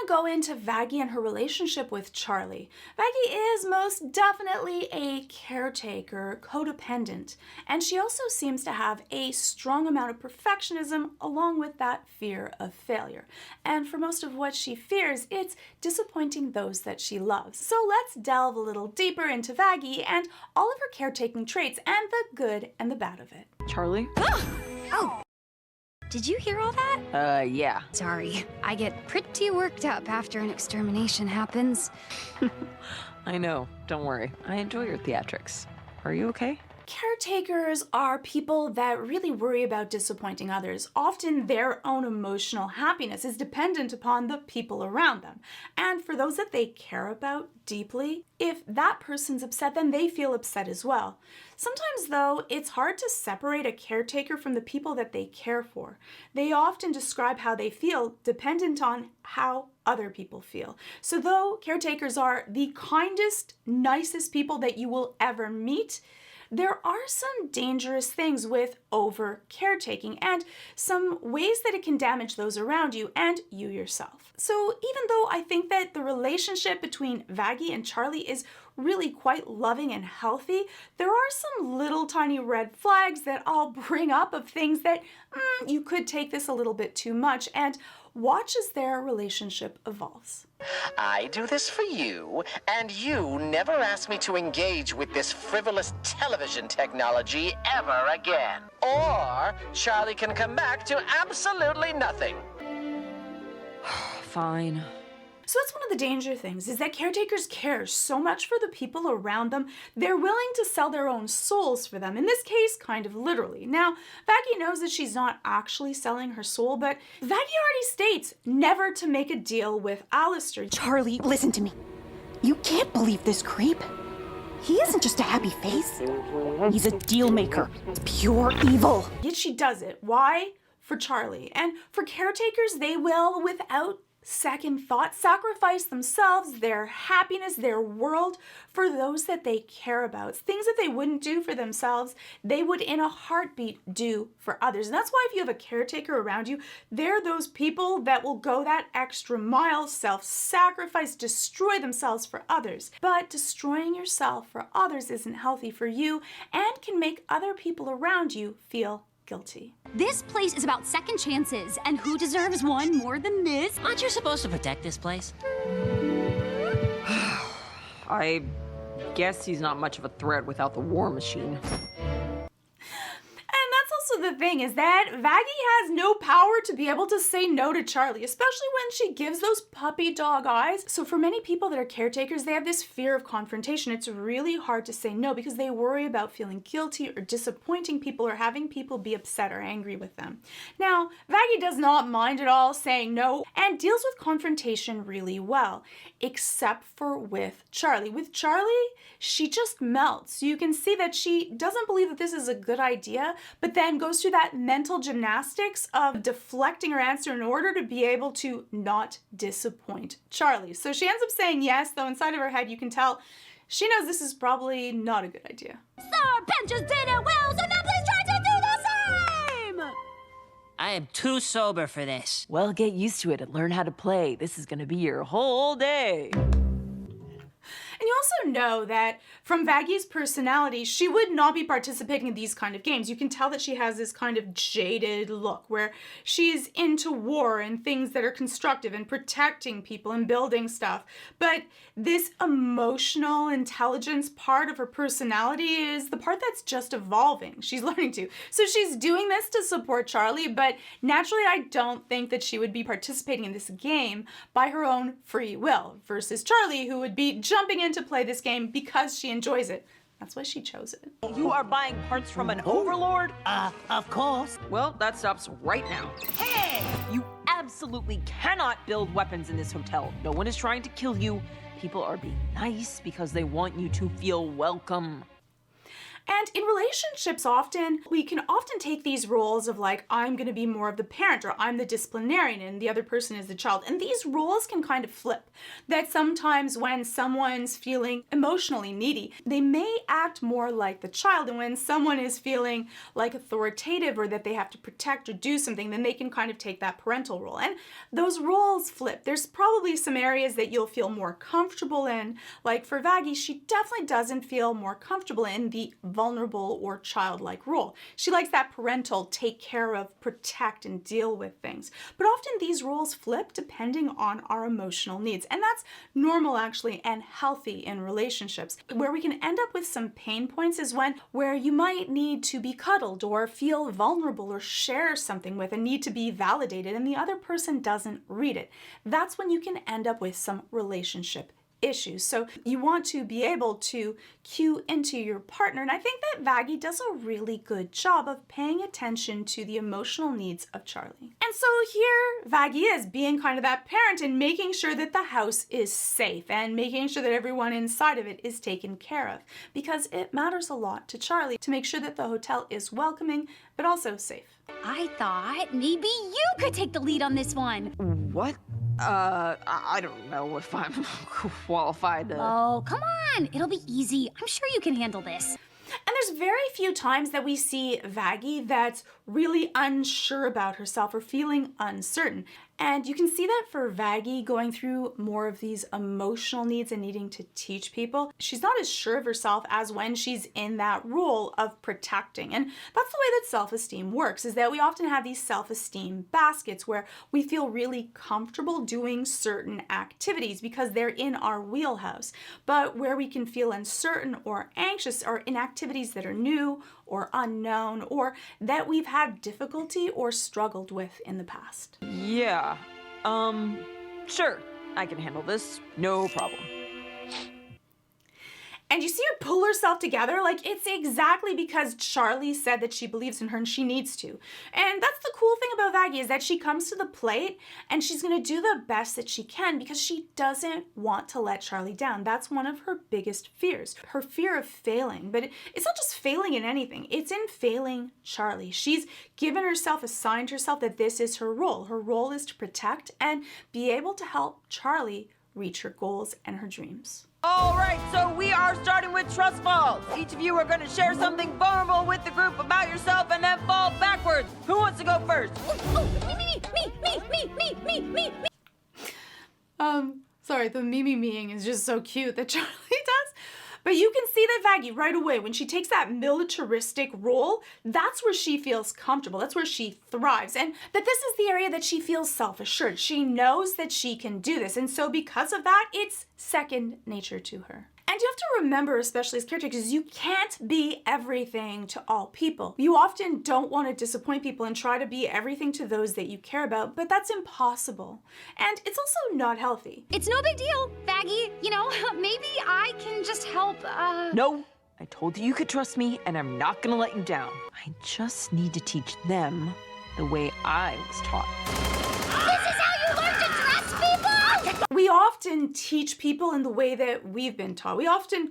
go into Vaggie and her relationship with Charlie. Vaggie is most definitely a caretaker, codependent, and she also seems to have a strong amount of perfectionism along with that fear of failure. And for most of what she fears, it's disappointing those that she loves. So let's delve a little deeper into Vaggie and all of her caretaking traits and the good and the bad of it. Charlie? Oh! Did you hear all that? Yeah. Sorry. I get pretty worked up after an extermination happens. I know. Don't worry. I enjoy your theatrics. Are you okay? Caretakers are people that really worry about disappointing others. Often their own emotional happiness is dependent upon the people around them. And for those that they care about deeply, if that person's upset, then they feel upset as well. Sometimes, though, it's hard to separate a caretaker from the people that they care for. They often describe how they feel dependent on how other people feel. So though caretakers are the kindest, nicest people that you will ever meet, there are some dangerous things with over caretaking and some ways that it can damage those around you and you yourself. So even though I think that the relationship between Vaggie and Charlie is really quite loving and healthy, there are some little tiny red flags that I'll bring up of things that you could take this a little bit too much, and watch as their relationship evolves. I do this for you, and you never ask me to engage with this frivolous television technology ever again. Or Charlie can come back to absolutely nothing. Fine. So that's one of the danger things, is that caretakers care so much for the people around them, they're willing to sell their own souls for them. In this case, kind of literally. Now, Vaggie knows that she's not actually selling her soul, but Vaggie already states never to make a deal with Alistair. Charlie, listen to me. You can't believe this creep. He isn't just a happy face. He's a deal maker. Pure evil. Yet she does it. Why? For Charlie. And for caretakers, they will, without second thought, sacrifice themselves, their happiness, their world for those that they care about. Things that they wouldn't do for themselves, they would in a heartbeat do for others. And that's why if you have a caretaker around you, they're those people that will go that extra mile, self-sacrifice, destroy themselves for others. But destroying yourself for others isn't healthy for you and can make other people around you feel guilty. This place is about second chances, and who deserves one more than this? Aren't you supposed to protect this place? I guess he's not much of a threat without the war machine. Also, the thing is that Vaggie has no power to be able to say no to Charlie, especially when she gives those puppy dog eyes. So for many people that are caretakers, they have this fear of confrontation. It's really hard to say no because they worry about feeling guilty or disappointing people or having people be upset or angry with them. Now, Vaggie does not mind at all saying no and deals with confrontation really well, except for with Charlie. With Charlie, she just melts. You can see that she doesn't believe that this is a good idea, but then goes through that mental gymnastics of deflecting her answer in order to be able to not disappoint Charlie. So she ends up saying yes, though inside of her head you can tell she knows this is probably not a good idea. Sir, Ben just did it well, so now please try to do the same! I am too sober for this. Well, get used to it and learn how to play. This is gonna be your whole day. And you also know that from Vaggie's personality, she would not be participating in these kind of games. You can tell that she has this kind of jaded look where she's into war and things that are constructive and protecting people and building stuff. But this emotional intelligence part of her personality is the part that's just evolving. She's learning to. So she's doing this to support Charlie, but naturally I don't think that she would be participating in this game by her own free will versus Charlie, who would be jumping in to play this game because she enjoys it. That's why she chose it. You are buying parts from an overlord? Of course. Well, that stops right now. Hey! You absolutely cannot build weapons in this hotel. No one is trying to kill you. People are being nice because they want you to feel welcome. And in relationships, we can often take these roles of like, I'm going to be more of the parent, or I'm the disciplinarian and the other person is the child. And these roles can kind of flip. That sometimes when someone's feeling emotionally needy, they may act more like the child. And when someone is feeling like authoritative or that they have to protect or do something, then they can kind of take that parental role. And those roles flip. There's probably some areas that you'll feel more comfortable in. Like for Vaggie, she definitely doesn't feel more comfortable in the vulnerable or childlike role. She likes that parental take care of, protect, and deal with things. But often these roles flip depending on our emotional needs. And that's normal actually and healthy in relationships. Where we can end up with some pain points is where you might need to be cuddled or feel vulnerable or share something with and need to be validated and the other person doesn't read it. That's when you can end up with some relationship issues. So you want to be able to cue into your partner. And I think that Vaggie does a really good job of paying attention to the emotional needs of Charlie. And so here Vaggie is being kind of that parent and making sure that the house is safe and making sure that everyone inside of it is taken care of, because it matters a lot to Charlie to make sure that the hotel is welcoming but also safe. I thought maybe you could take the lead on this one. What? I don't know if I'm qualified to... Oh, come on. It'll be easy. I'm sure you can handle this. And there's very few times that we see Vaggie that's really unsure about herself or feeling uncertain. And you can see that for Vaggie going through more of these emotional needs and needing to teach people. She's not as sure of herself as when she's in that role of protecting. And that's the way that self-esteem works, is that we often have these self-esteem baskets where we feel really comfortable doing certain activities because they're in our wheelhouse. But where we can feel uncertain or anxious are in activities that are new or unknown or that we've had difficulty or struggled with in the past. Yeah, sure, I can handle this, no problem. And you see her pull herself together, like it's exactly because Charlie said that she believes in her and she needs to. And that's the cool thing about Vaggie, is that she comes to the plate and she's gonna do the best that she can because she doesn't want to let Charlie down. That's one of her biggest fears, her fear of failing. But it's not just failing in anything, it's in failing Charlie. She's given herself, assigned herself that this is her role. Her role is to protect and be able to help Charlie reach her goals and her dreams. All right, so we are starting with trust falls. Each of you are going to share something vulnerable with the group about yourself and then fall backwards. Who wants to go first? Me. Sorry, the meing is just so cute that Charlie does. But you can see that Vaggie right away, when she takes that militaristic role, that's where she feels comfortable. That's where she thrives. And that this is the area that she feels self-assured. She knows that she can do this. And so because of that, it's second nature to her. And you have to remember, especially as caretakers, you can't be everything to all people. You often don't want to disappoint people and try to be everything to those that you care about, but that's impossible. And it's also not healthy. It's no big deal, Vaggie. You know, maybe I can just help, No, I told you you could trust me, and I'm not gonna let you down. I just need to teach them the way I was taught. This is how you learn to trust people! We often teach people in the way that we've been taught. We often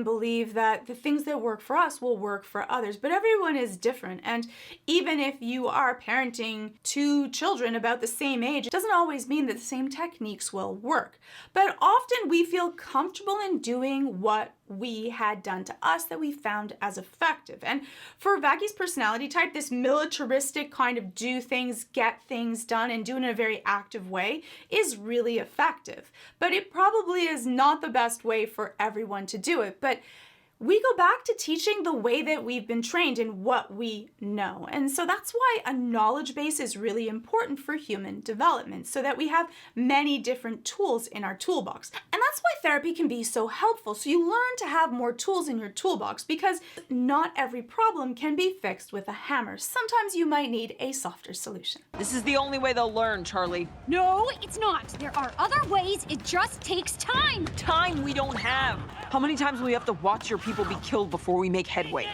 believe that the things that work for us will work for others, but everyone is different. And even if you are parenting two children about the same age, it doesn't always mean that the same techniques will work. But often we feel comfortable in doing what we had done to us that we found as effective. And for Vaggie's personality type, this militaristic kind of do things, get things done, and do it in a very active way is really effective. But it probably is not the best way for everyone to do it. But we go back to teaching the way that we've been trained and what we know. And so that's why a knowledge base is really important for human development, so that we have many different tools in our toolbox. And that's why therapy can be so helpful. So you learn to have more tools in your toolbox, because not every problem can be fixed with a hammer. Sometimes you might need a softer solution. This is the only way they'll learn, Charlie. No, it's not. There are other ways. It just takes time. Time we don't have. How many times will we have to watch your people be killed before we make headway?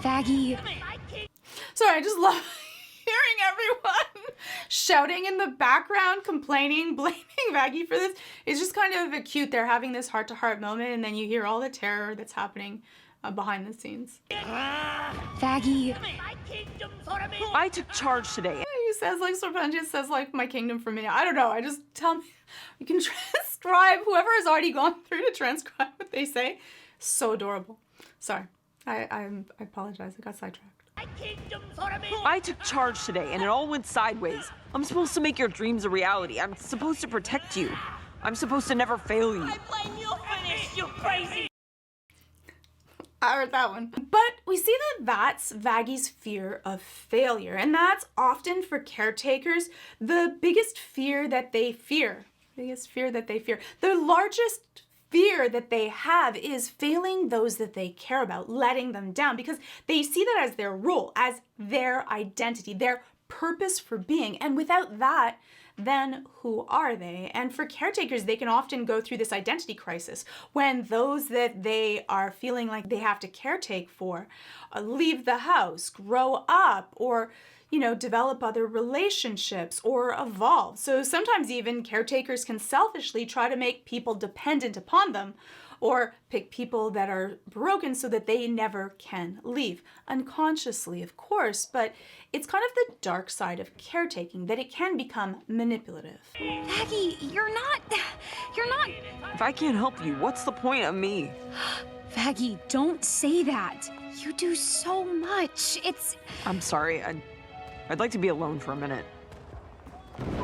Vaggie. Sorry, I just love hearing everyone shouting in the background, complaining, blaming Vaggie for this. It's just kind of cute. They're having this heart-to-heart moment, and then you hear all the terror that's happening behind the scenes. Vaggie, I took charge today. He says like Serpentis says like my kingdom for me. I don't know. I just tell me you can transcribe whoever has already gone through to transcribe what they say. So adorable. Sorry. I apologize. I got sidetracked. I took charge today, and it all went sideways. I'm supposed to make your dreams a reality. I'm supposed to protect you. I'm supposed to never fail you. I blame you for this, you crazy! I heard that one. But we see that that's Vaggie's fear of failure, and that's often for caretakers the biggest fear that they fear. The largest fear that they have is failing those that they care about, letting them down, because they see that as their role, as their identity, their purpose for being. And without that, then who are they? And for caretakers, they can often go through this identity crisis when those that they are feeling like they have to caretake for leave the house, grow up, or develop other relationships or evolve. So sometimes even caretakers can selfishly try to make people dependent upon them or pick people that are broken so that they never can leave. Unconsciously, of course, but it's kind of the dark side of caretaking, that it can become manipulative. Vaggie, you're not... If I can't help you, what's the point of me? Vaggie, don't say that. You do so much. I'm sorry. I'd like to be alone for a minute.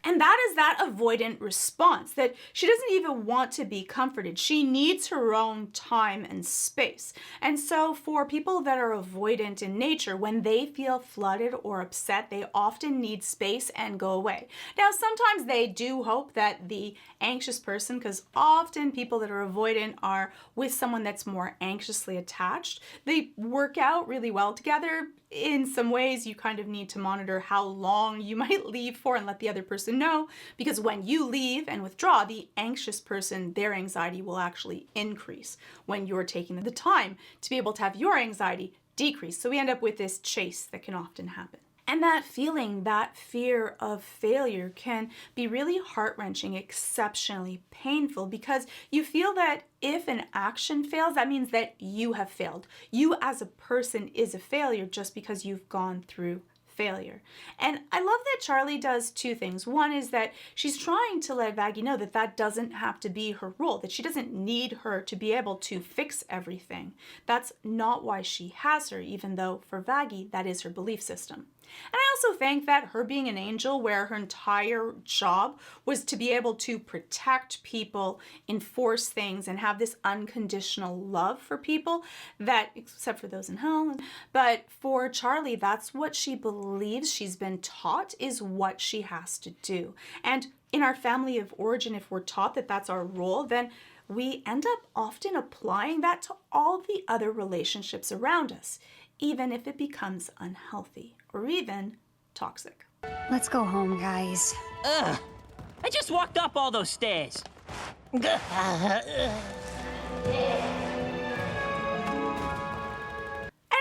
And that is that avoidant response, that she doesn't even want to be comforted. She needs her own time and space. And so for people that are avoidant in nature, when they feel flooded or upset, they often need space and go away. Now, sometimes they do hope that the anxious person, because often people that are avoidant are with someone that's more anxiously attached, they work out really well together. In some ways, you kind of need to monitor how long you might leave for and let the other person know, because when you leave and withdraw, the anxious person, their anxiety will actually increase when you're taking the time to be able to have your anxiety decrease. So we end up with this chase that can often happen. And that feeling, that fear of failure can be really heart-wrenching, exceptionally painful, because you feel that if an action fails, that means that you have failed. You as a person is a failure just because you've gone through failure. And I love that Charlie does two things. One is that she's trying to let Vaggie know that that doesn't have to be her role, that she doesn't need her to be able to fix everything. That's not why she has her, even though for Vaggie, that is her belief system. And I also think that her being an angel, where her entire job was to be able to protect people, enforce things, and have this unconditional love for people, that, except for those in hell, but for Charlie, that's what she believes she's been taught is what she has to do. And in our family of origin, if we're taught that that's our role, then we end up often applying that to all the other relationships around us, even if it becomes unhealthy or even toxic. Let's go home, guys. Ugh! I just walked up all those stairs. And it's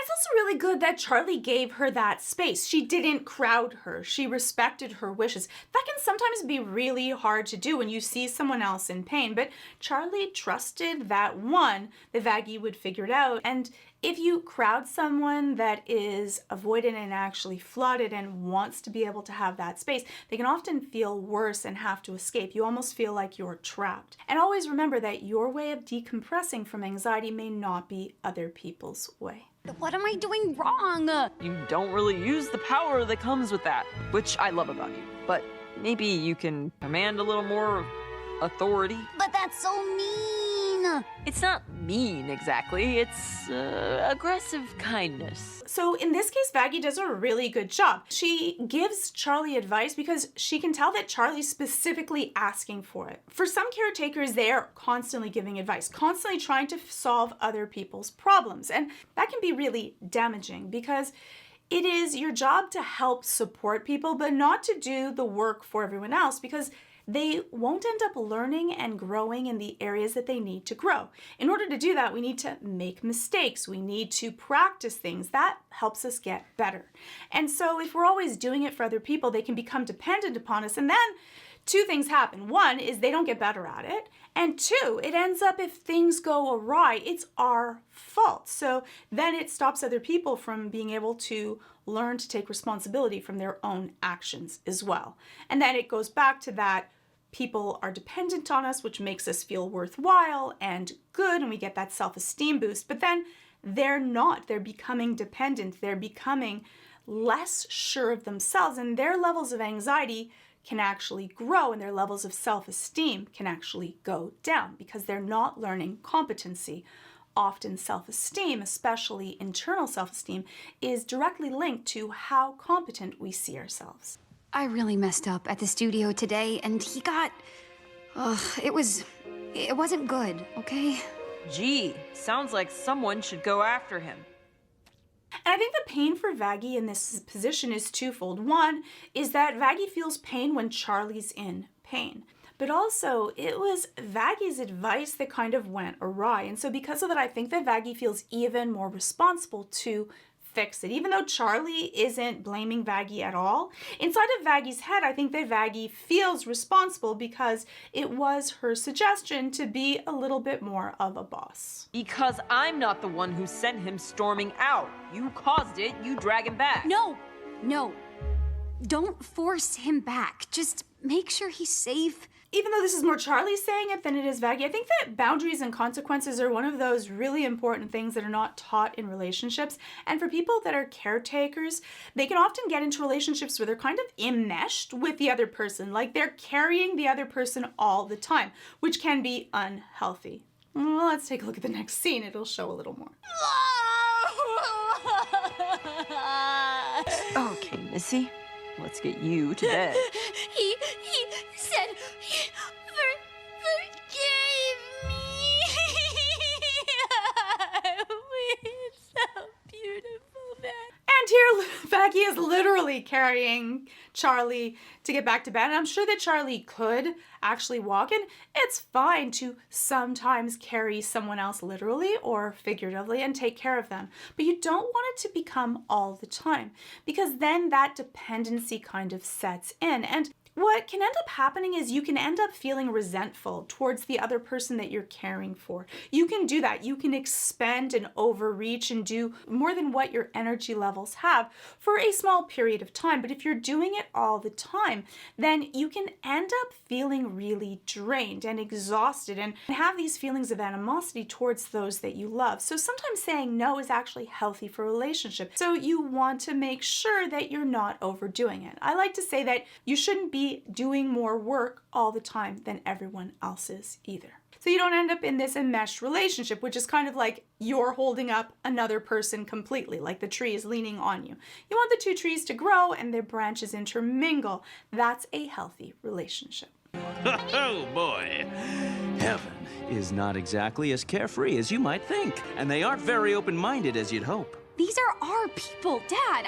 also really good that Charlie gave her that space. She didn't crowd her. She respected her wishes. That can sometimes be really hard to do when you see someone else in pain, but Charlie trusted that Vaggie would figure it out. And if you crowd someone that is avoidant and actually flooded and wants to be able to have that space, they can often feel worse and have to escape. You almost feel like you're trapped. And always remember that your way of decompressing from anxiety may not be other people's way. What am I doing wrong? You don't really use the power that comes with that, which I love about you. But maybe you can command a little more authority. But that's so mean. It's not mean exactly, it's aggressive kindness. So in this case, Vaggie does a really good job. She gives Charlie advice because she can tell that Charlie's specifically asking for it. For some caretakers, they are constantly giving advice, constantly trying to solve other people's problems. And that can be really damaging because it is your job to help support people, but not to do the work for everyone else, because they won't end up learning and growing in the areas that they need to grow. In order to do that, we need to make mistakes. We need to practice things. That helps us get better. And so if we're always doing it for other people, they can become dependent upon us. And then two things happen. One is they don't get better at it. And two, it ends up, if things go awry, it's our fault. So then it stops other people from being able to learn to take responsibility from their own actions as well. And then it goes back to that people are dependent on us, which makes us feel worthwhile and good, and we get that self-esteem boost. But then they're not. They're becoming dependent. They're becoming less sure of themselves, and their levels of anxiety can actually grow, and their levels of self-esteem can actually go down because they're not learning competency. Often self-esteem, especially internal self-esteem, is directly linked to how competent we see ourselves. I really messed up at the studio today, and he got... it wasn't good, okay? Gee, sounds like someone should go after him. And I think the pain for Vaggie in this position is twofold. One is that Vaggie feels pain when Charlie's in pain. But also, it was Vaggie's advice that kind of went awry. And so because of that, I think that Vaggie feels even more responsible to fix it. Even though Charlie isn't blaming Vaggie at all, inside of Vaggie's head, I think that Vaggie feels responsible because it was her suggestion to be a little bit more of a boss. Because I'm not the one who sent him storming out. You caused it, you drag him back. No. Don't force him back. Just make sure he's safe. Even though this is more Charlie saying it than it is Vaggie, I think that boundaries and consequences are one of those really important things that are not taught in relationships. And for people that are caretakers, they can often get into relationships where they're kind of enmeshed with the other person, like they're carrying the other person all the time, which can be unhealthy. Well, let's take a look at the next scene. It'll show a little more. Okay, Missy, let's get you to bed. He said he forgave me. It's so beautiful, man. And here, Vaggie is literally carrying Charlie to get back to bed. And I'm sure that Charlie could actually walk, and it's fine to sometimes carry someone else literally or figuratively and take care of them. But you don't want it to become all the time, because then that dependency kind of sets in. And what can end up happening is you can end up feeling resentful towards the other person that you're caring for. You can do that. You can expend and overreach and do more than what your energy levels have for a small period of time. But if you're doing it all the time, then you can end up feeling really drained and exhausted and have these feelings of animosity towards those that you love. So sometimes saying no is actually healthy for a relationship. So you want to make sure that you're not overdoing it. I like to say that you shouldn't be doing more work all the time than everyone else is either. So you don't end up in this enmeshed relationship, which is kind of like you're holding up another person completely, like the tree is leaning on you. You want the two trees to grow and their branches intermingle. That's a healthy relationship. Oh boy. Heaven is not exactly as carefree as you might think, and they aren't very open-minded as you'd hope. These are our people, Dad.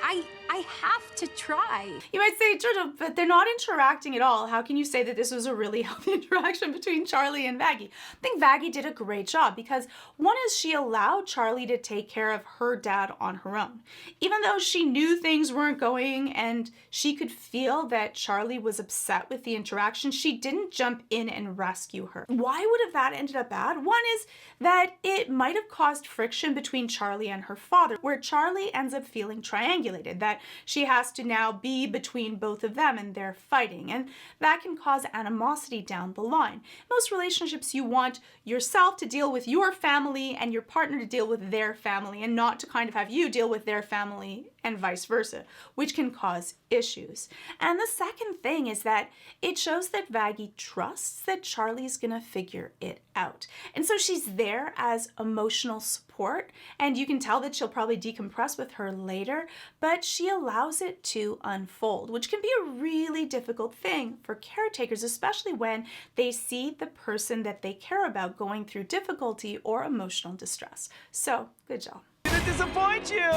I have to try. You might say, Georgia, but they're not interacting at all. How can you say that this was a really healthy interaction between Charlie and Vaggie? I think Vaggie did a great job because one is she allowed Charlie to take care of her dad on her own. Even though she knew things weren't going and she could feel that Charlie was upset with the interaction, she didn't jump in and rescue her. Why would have that ended up bad? One is that it might have caused friction between Charlie and her father, where Charlie ends up feeling triangulated, that she has to now be between both of them and they're fighting, and that can cause animosity down the line. Most relationships, you want yourself to deal with your family and your partner to deal with their family, and not to kind of have you deal with their family and vice versa, which can cause issues. And the second thing is that it shows that Vaggie trusts that Charlie's gonna figure it out. And so she's there as emotional support, and you can tell that she'll probably decompress with her later, but she allows it to unfold, which can be a really difficult thing for caretakers, especially when they see the person that they care about going through difficulty or emotional distress. So, good job. To disappoint you!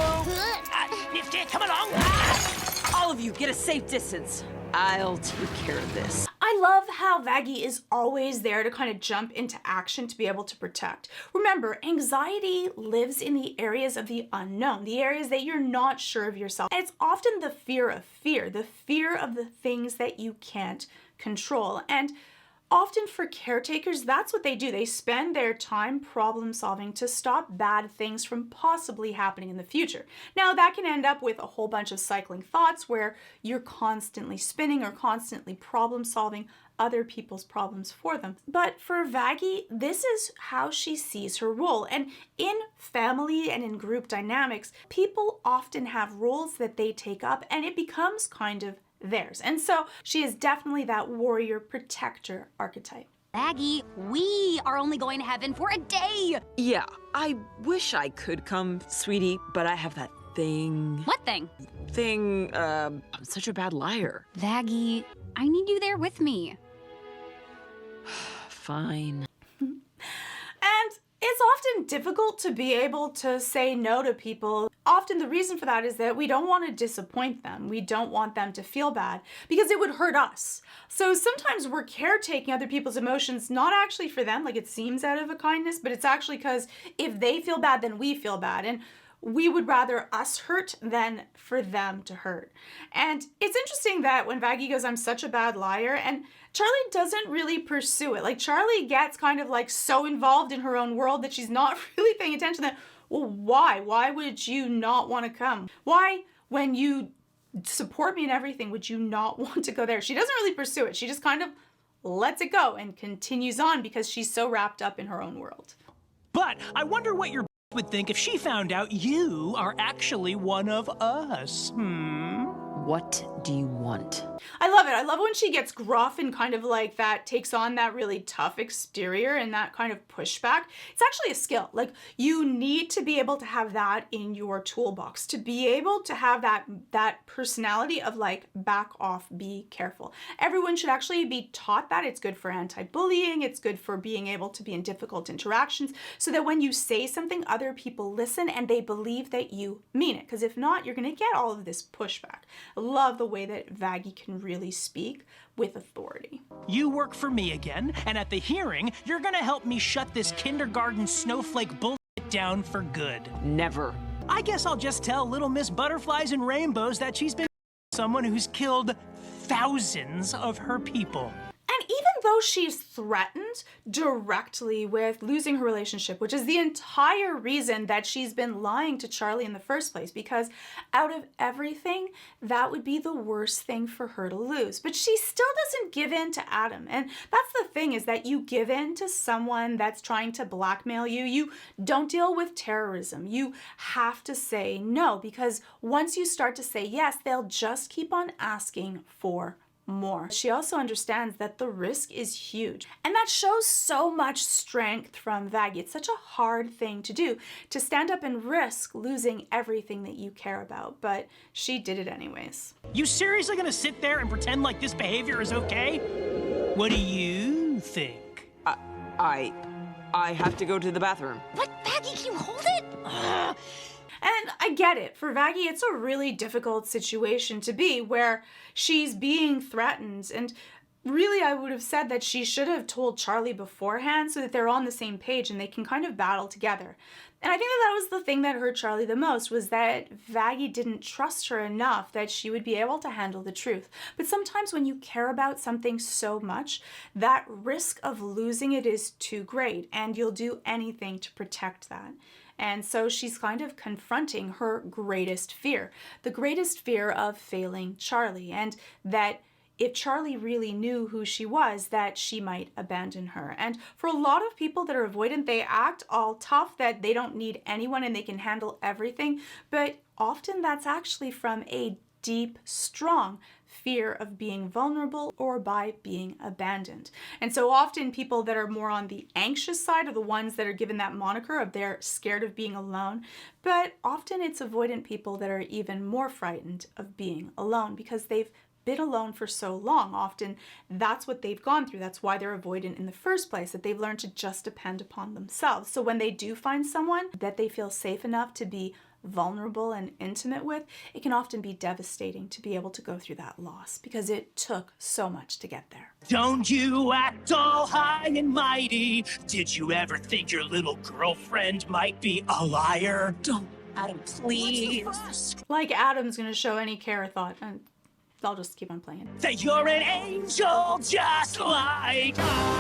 Nifty, come along! All of you, get a safe distance. I'll take care of this. I love how Vaggie is always there to kind of jump into action to be able to protect. Remember, anxiety lives in the areas of the unknown, the areas that you're not sure of yourself. And it's often the fear of the fear of the things that you can't control. And often for caretakers, that's what they do. They spend their time problem solving to stop bad things from possibly happening in the future. Now, that can end up with a whole bunch of cycling thoughts where you're constantly spinning or constantly problem solving other people's problems for them. But for Vaggie, this is how she sees her role. And in family and in group dynamics, people often have roles that they take up and it becomes kind of theirs. And so she is definitely that warrior protector archetype. Vaggie, we are only going to heaven for a day. Yeah, I wish I could come, sweetie, but I have that thing. What thing? I'm such a bad liar. Vaggie, I need you there with me. Fine. And it's often difficult to be able to say no to people. Often the reason for that is that we don't want to disappoint them. We don't want them to feel bad because it would hurt us. So sometimes we're caretaking other people's emotions, not actually for them, like it seems out of a kindness, but it's actually because if they feel bad, then we feel bad. And we would rather us hurt than for them to hurt. And it's interesting that when Vaggie goes, I'm such a bad liar, and Charlie doesn't really pursue it. Like Charlie gets kind of like so involved in her own world that she's not really paying attention that, well, why? Why would you not want to come? Why, when you support me in everything, would you not want to go there? She doesn't really pursue it. She just kind of lets it go and continues on because she's so wrapped up in her own world. But I wonder what your would think if she found out you are actually one of us. What do you want? I love it. I love when she gets gruff and kind of like that takes on that really tough exterior and that kind of pushback. It's actually a skill. Like you need to be able to have that in your toolbox to be able to have that personality of like back off, be careful. Everyone should actually be taught that. It's good for anti-bullying. It's good for being able to be in difficult interactions so that when you say something, other people listen and they believe that you mean it. Because if not, you're going to get all of this pushback. I love the way that Vaggie can really speak with authority. You work for me again, and at the hearing, you're gonna help me shut this kindergarten snowflake bullshit down for good. Never. I guess I'll just tell little Miss Butterflies and Rainbows that she's been someone who's killed thousands of her people. And even though she's threatened directly with losing her relationship, which is the entire reason that she's been lying to Charlie in the first place, because out of everything, that would be the worst thing for her to lose. But she still doesn't give in to Adam. And that's the thing, is that you give in to someone that's trying to blackmail you. You don't deal with terrorism. You have to say no, because once you start to say yes, they'll just keep on asking for more. She also understands that the risk is huge. And that shows so much strength from Vaggie. It's such a hard thing to do, to stand up and risk losing everything that you care about, but she did it anyways. You seriously gonna sit there and pretend like this behavior is okay? What do you think? I have to go to the bathroom. What, Vaggie, can you hold it? And I get it. For Vaggie, it's a really difficult situation to be where she's being threatened. And really, I would have said that she should have told Charlie beforehand so that they're on the same page and they can kind of battle together. And I think that was the thing that hurt Charlie the most, was that Vaggie didn't trust her enough that she would be able to handle the truth. But sometimes when you care about something so much, that risk of losing it is too great, and you'll do anything to protect that. And so she's kind of confronting her greatest fear, the greatest fear of failing Charlie, and that if Charlie really knew who she was, that she might abandon her. And for a lot of people that are avoidant, they act all tough, that they don't need anyone and they can handle everything. But often that's actually from a deep, strong fear of being vulnerable or by being abandoned. And so often people that are more on the anxious side are the ones that are given that moniker of they're scared of being alone. But often it's avoidant people that are even more frightened of being alone because they've been alone for so long. Often that's what they've gone through. That's why they're avoidant in the first place, that they've learned to just depend upon themselves. So when they do find someone that they feel safe enough to be vulnerable and intimate with, it can often be devastating to be able to go through that loss because it took so much to get there. Don't you act all high and mighty. Did you ever think your little girlfriend might be a liar? Don't, Adam, please. Like Adam's gonna show any care or thought. And I'll just keep on playing it. That you're an angel just like us.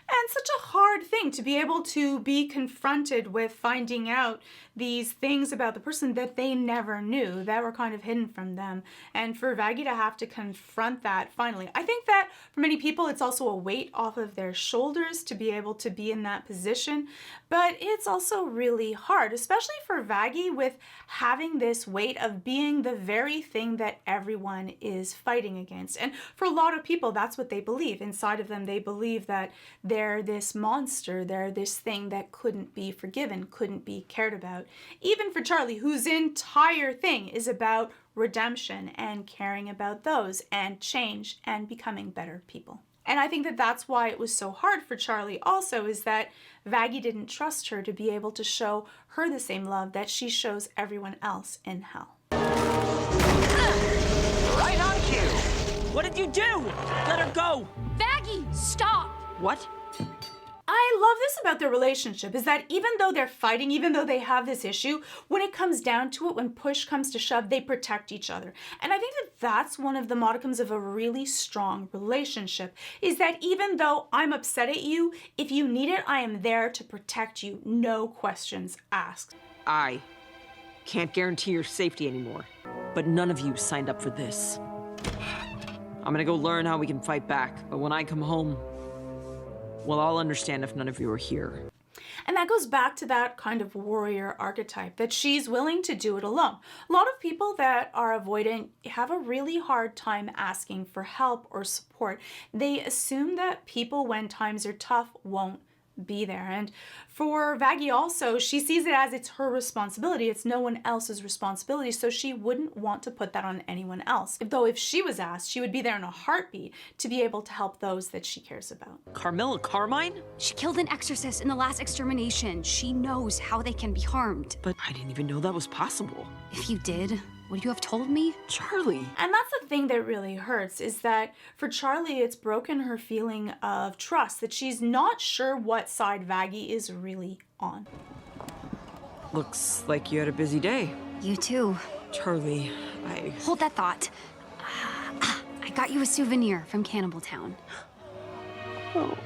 And such a hard thing to be able to be confronted with finding out these things about the person that they never knew, that were kind of hidden from them. And for Vaggie to have to confront that finally. I think that for many people, it's also a weight off of their shoulders to be able to be in that position. But it's also really hard, especially for Vaggie, with having this weight of being the very thing that everyone is fighting against. And for a lot of people, that's what they believe. Inside of them, they believe that they're this monster, they're this thing that couldn't be forgiven, couldn't be cared about. Even for Charlie, whose entire thing is about redemption and caring about those and change and becoming better people. And I think that that's why it was so hard for Charlie also, is that Vaggie didn't trust her to be able to show her the same love that she shows everyone else in hell. Right on cue. What did you do? Let her go. Vaggie, stop! What? I love this about their relationship, is that even though they're fighting, even though they have this issue, when it comes down to it, when push comes to shove, they protect each other. And I think that that's one of the modicums of a really strong relationship, is that even though I'm upset at you, if you need it, I am there to protect you, no questions asked. I can't guarantee your safety anymore, but none of you signed up for this. I'm gonna go learn how we can fight back, but when I come home, well, I'll understand if none of you are here. And that goes back to that kind of warrior archetype, that she's willing to do it alone. A lot of people that are avoidant have a really hard time asking for help or support. They assume that people, when times are tough, won't be there. And for Vaggie also, she sees it as it's her responsibility. It's no one else's responsibility, so she wouldn't want to put that on anyone else. Though if she was asked, she would be there in a heartbeat to be able to help those that she cares about. Carmilla Carmine? She killed an exorcist in the last extermination. She knows how they can be harmed. But I didn't even know that was possible. If you did, would you have told me? Charlie. And that's the thing that really hurts, is that for Charlie, it's broken her feeling of trust, that she's not sure what side Vaggie is really on. Looks like you had a busy day. You too. Charlie, Hold that thought. I got you a souvenir from Cannibal Town. Oh,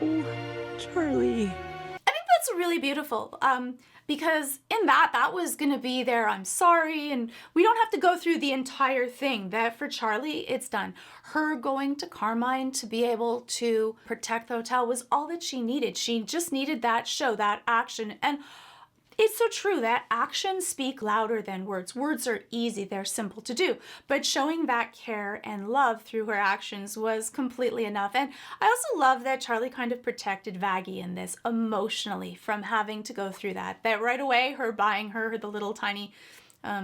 Charlie. I think that's really beautiful, because in that was gonna be their I'm sorry, and we don't have to go through the entire thing. That for Charlie, it's done. Her going to Carmine to be able to protect the hotel was all that she needed. She just needed that show, that action. And it's so true that actions speak louder than words. Words are easy, they're simple to do, but showing that care and love through her actions was completely enough. And I also love that Charlie kind of protected Vaggie in this emotionally from having to go through that. That right away, her buying her the little tiny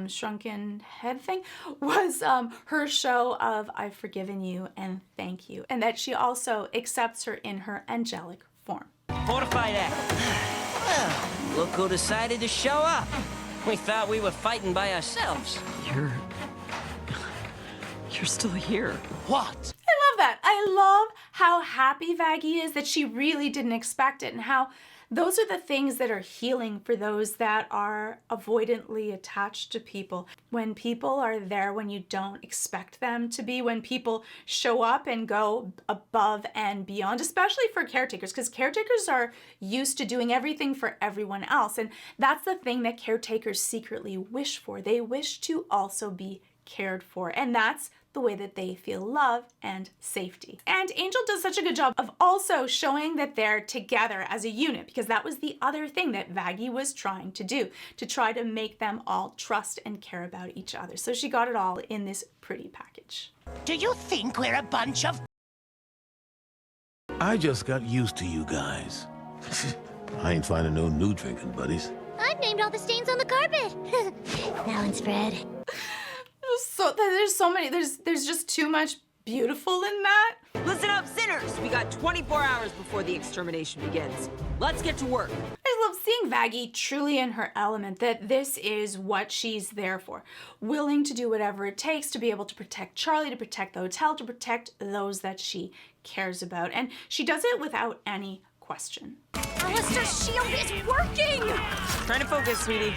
shrunken head thing was her show of I've forgiven you and thank you. And that she also accepts her in her angelic form. Fortify that. Well, look who decided to show up. We thought we were fighting by ourselves. You're still here. What? I love that. I love how happy Vaggie is that she really didn't expect it, and how those are the things that are healing for those that are avoidantly attached to people. When people are there when you don't expect them to be, when people show up and go above and beyond, especially for caretakers, because caretakers are used to doing everything for everyone else. And that's the thing that caretakers secretly wish for. They wish to also be cared for. And that's the way that they feel love and safety. And Angel does such a good job of also showing that they're together as a unit, because that was the other thing that Vaggie was trying to do, to try to make them all trust and care about each other. So she got it all in this pretty package. Do you think we're a bunch of... I just got used to you guys. I ain't finding no new drinking buddies. I've named all the stains on the carpet. That one's Fred. So there's so many, there's just too much beautiful in that. Listen up, sinners! We got 24 hours before the extermination begins. Let's get to work. I love seeing Vaggie truly in her element, that this is what she's there for. Willing to do whatever it takes to be able to protect Charlie, to protect the hotel, to protect those that she cares about. And she does it without any question. Alistair's shield is working! Trying to focus, sweetie.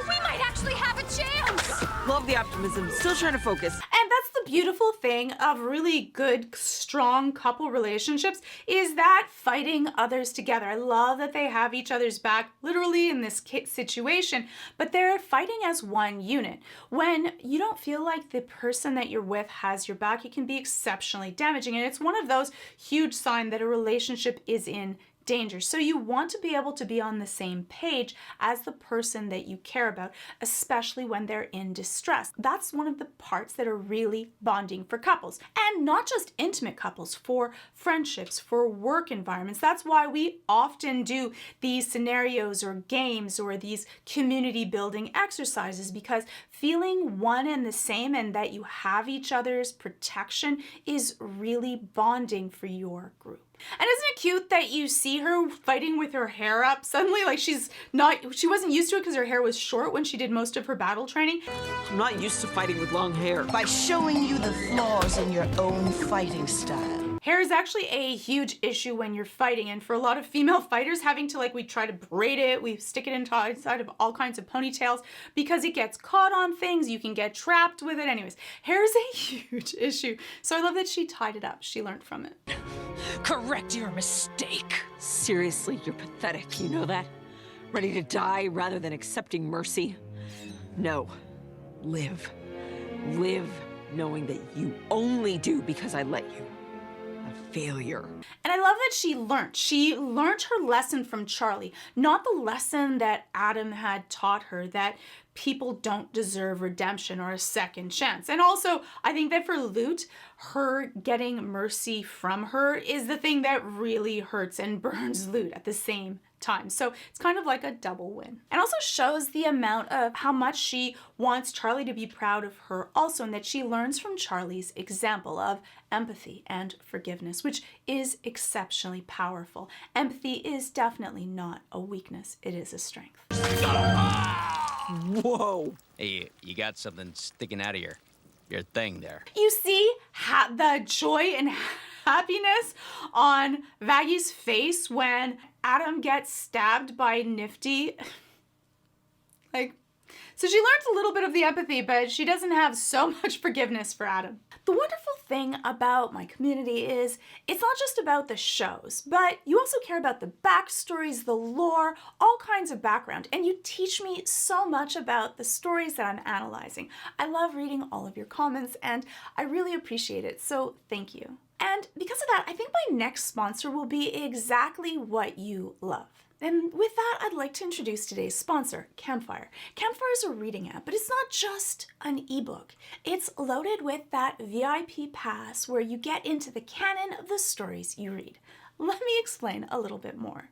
We might actually have a chance! Love the optimism. Still trying to focus. And that's the beautiful thing of really good, strong couple relationships is that fighting others together. I love that they have each other's back, literally in this situation, but they're fighting as one unit. When you don't feel like the person that you're with has your back, it can be exceptionally damaging. And it's one of those huge signs that a relationship is in danger. So you want to be able to be on the same page as the person that you care about, especially when they're in distress. That's one of the parts that are really bonding for couples. And not just intimate couples, for friendships, for work environments. That's why we often do these scenarios or games or these community building exercises, because feeling one and the same and that you have each other's protection is really bonding for your group. And isn't it cute that you see her fighting with her hair up suddenly? Like she wasn't used to it because her hair was short when she did most of her battle training. I'm not used to fighting with long hair. By showing you the flaws in your own fighting style. Hair is actually a huge issue when you're fighting, and for a lot of female fighters, having to we try to braid it, we stick it inside of all kinds of ponytails because it gets caught on things, you can get trapped with it. Anyways, hair is a huge issue. So I love that she tied it up. She learned from it. Correct your mistake. Seriously, you're pathetic, you know that? Ready to die rather than accepting mercy? No. Live. Live knowing that you only do because I let you. A failure. And I love that she learned. She learned her lesson from Charlie, not the lesson that Adam had taught her, that people don't deserve redemption or a second chance. And also, I think that for Lute, her getting mercy from her is the thing that really hurts and burns Lute at the same time. So it's kind of like a double win. And also shows the amount of how much she wants Charlie to be proud of her also, and that she learns from Charlie's example of empathy and forgiveness, which is exceptionally powerful. Empathy is definitely not a weakness, it is a strength. Whoa. Hey, you got something sticking out of your thing there. You see the joy and happiness on Vaggie's face when Adam gets stabbed by Nifty. So she learns a little bit of the empathy, but she doesn't have so much forgiveness for Adam. The wonderful thing about my community is it's not just about the shows, but you also care about the backstories, the lore, all kinds of background, and you teach me so much about the stories that I'm analyzing. I love reading all of your comments, and I really appreciate it, so thank you. And because of that, I think my next sponsor will be exactly what you love. And with that, I'd like to introduce today's sponsor, Campfire. Campfire is a reading app, but it's not just an ebook. It's loaded with that VIP pass where you get into the canon of the stories you read. Let me explain a little bit more.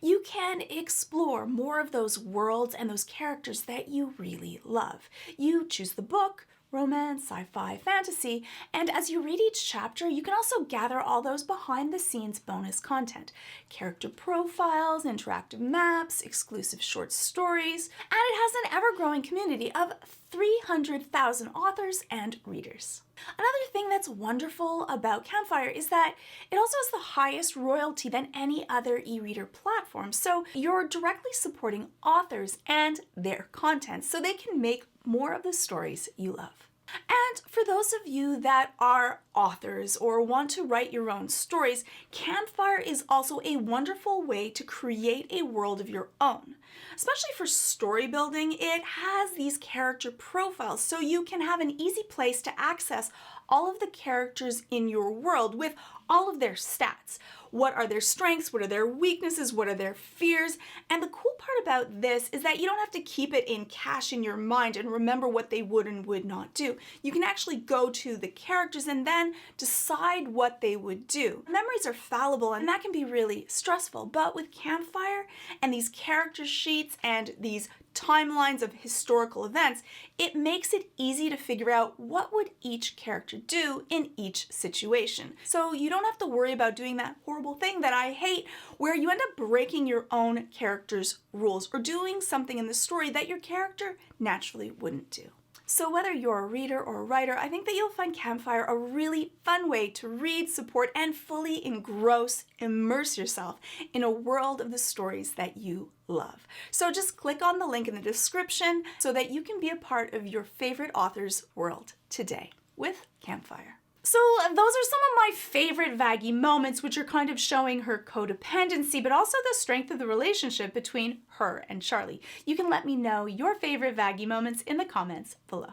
You can explore more of those worlds and those characters that you really love. You choose the book, romance, sci-fi, fantasy, and as you read each chapter, you can also gather all those behind-the-scenes bonus content. Character profiles, interactive maps, exclusive short stories, and it has an ever-growing community of 300,000 authors and readers. Another thing that's wonderful about Campfire is that it also has the highest royalty than any other e-reader platform, so you're directly supporting authors and their content so they can make more of the stories you love. And for those of you that are authors or want to write your own stories, Campfire is also a wonderful way to create a world of your own. Especially for story building, it has these character profiles, so you can have an easy place to access all of the characters in your world with all of their stats. What are their strengths? What are their weaknesses? What are their fears? And the cool part about this is that you don't have to keep it in cache in your mind and remember what they would and would not do. You can actually go to the characters and then decide what they would do. Memories are fallible and that can be really stressful, but with Campfire and these character sheets and these timelines of historical events, it makes it easy to figure out what would each character do in each situation. So you don't have to worry about doing that horrible thing that I hate where you end up breaking your own character's rules or doing something in the story that your character naturally wouldn't do. So whether you're a reader or a writer, I think that you'll find Campfire a really fun way to read, support, and fully immerse yourself in a world of the stories that you love. So just click on the link in the description so that you can be a part of your favorite author's world today with Campfire. So those are some of my favorite Vaggie moments, which are kind of showing her codependency, but also the strength of the relationship between her and Charlie. You can let me know your favorite Vaggie moments in the comments below.